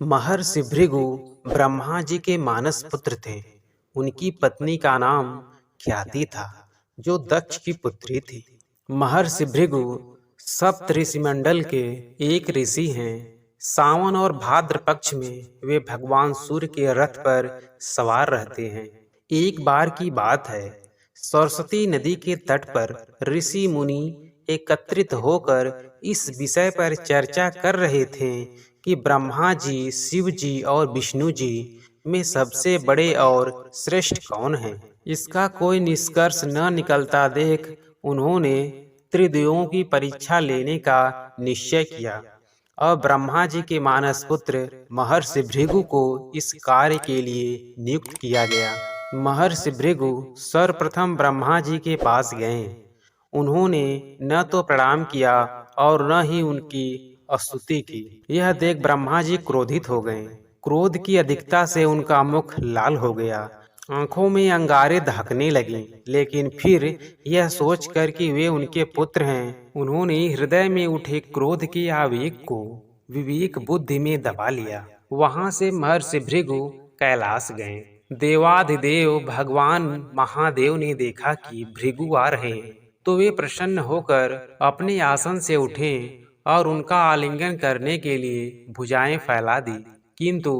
महर्षि भृगु ब्रह्मा जी के मानस पुत्र थे। उनकी पत्नी का नाम ख्याति था, जो दक्ष की पुत्री थी। महर्षि भृगु सप्त ऋषि मंडल के एक ऋषि हैं। सावन और भाद्र पक्ष में वे भगवान सूर्य के रथ पर सवार रहते हैं। एक बार की बात है, सरस्वती नदी के तट पर ऋषि मुनि एकत्रित होकर इस विषय पर चर्चा कर रहे थे कि ब्रह्मा जी, शिव जी और विष्णु जी में सबसे बड़े और श्रेष्ठ कौन है। इसका कोई निष्कर्ष न निकलता देख उन्होंने त्रिदेवों की परीक्षा लेने का निश्चय किया और ब्रह्मा जी के मानस पुत्र महर्षि भृगु को इस कार्य के लिए नियुक्त किया गया। महर्षि भृगु सर्वप्रथम ब्रह्मा जी के पास गए। उन्होंने न तो प्रणाम किया और न ही उनकी स्तुति की। यह देख ब्रह्मा जी क्रोधित हो गए। क्रोध की अधिकता से उनका मुख लाल हो गया, आंखों में अंगारें दहकने लगी। लेकिन फिर यह सोचकर कि वे उनके पुत्र हैं, उन्होंने हृदय में उठे क्रोध के आवेग को विवेक बुद्धि में दबा लिया। वहां से महर्षि भृगु कैलाश गए। देवाधिदेव भगवान महादेव ने देखा कि भृगु आ रहे हैं, तो वे प्रसन्न होकर अपने आसन से उठे और उनका आलिंगन करने के लिए भुजाएं फैला दी। किंतु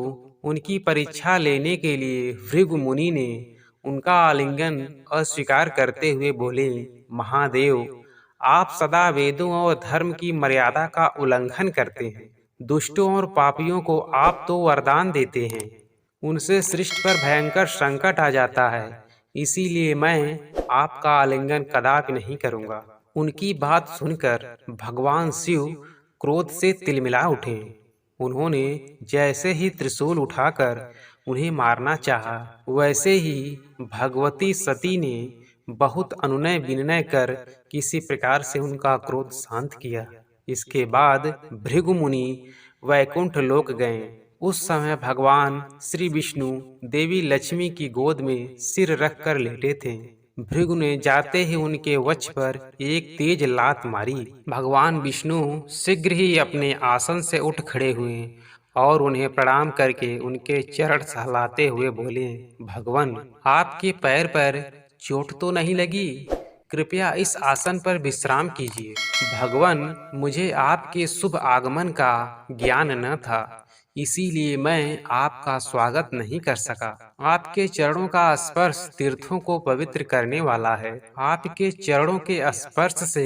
उनकी परीक्षा लेने के लिए भृगु मुनि ने उनका आलिंगन अस्वीकार करते हुए बोले, महादेव, आप सदा वेदों और धर्म की मर्यादा का उल्लंघन करते हैं। दुष्टों और पापियों को आप तो वरदान देते हैं, उनसे सृष्टि पर भयंकर संकट आ जाता है। इसीलिए मैं आपका आलिंगन कदापि नहीं करूंगा। उनकी बात सुनकर भगवान शिव क्रोध से तिलमिला उठे। उन्होंने जैसे ही त्रिशूल उठाकर उन्हें मारना चाहा, वैसे ही भगवती सती ने बहुत अनुनय विनय कर किसी प्रकार से उनका क्रोध शांत किया। इसके बाद भृगु मुनि वैकुंठ लोक गए। उस समय भगवान श्री विष्णु देवी लक्ष्मी की गोद में सिर रखकर लेटे थे। भृगु ने जाते ही उनके वक्ष पर एक तेज लात मारी। भगवान विष्णु शीघ्र ही अपने आसन से उठ खड़े हुए और उन्हें प्रणाम करके उनके चरण सहलाते हुए बोले, भगवान, आपके पैर पर चोट तो नहीं लगी? कृपया इस आसन पर विश्राम कीजिए। भगवान, मुझे आपके शुभ आगमन का ज्ञान न था, इसीलिए मैं आपका स्वागत नहीं कर सका। आपके चरणों का स्पर्श तीर्थों को पवित्र करने वाला है। आपके चरणों के स्पर्श से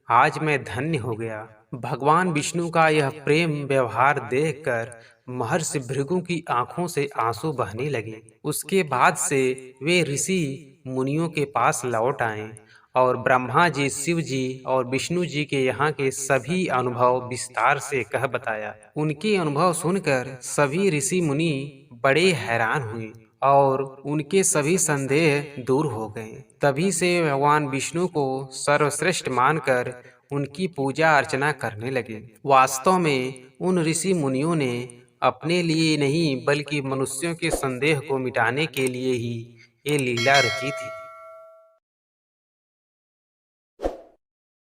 आज मैं धन्य हो गया। भगवान विष्णु का यह प्रेम व्यवहार देखकर महर्षि भृगु की आंखों से आंसू बहने लगे। उसके बाद से वे ऋषि मुनियों के पास लौट आए और ब्रह्मा जी, शिव जी और विष्णु जी के यहाँ के सभी अनुभव विस्तार से कह बताया। उनके अनुभव सुनकर सभी ऋषि मुनि बड़े हैरान हुए और उनके सभी संदेह दूर हो गए। तभी से भगवान विष्णु को सर्वश्रेष्ठ मानकर उनकी पूजा अर्चना करने लगे। वास्तव में उन ऋषि मुनियों ने अपने लिए नहीं बल्कि मनुष्यों के संदेह को मिटाने के लिए ही ये लीला रची थी।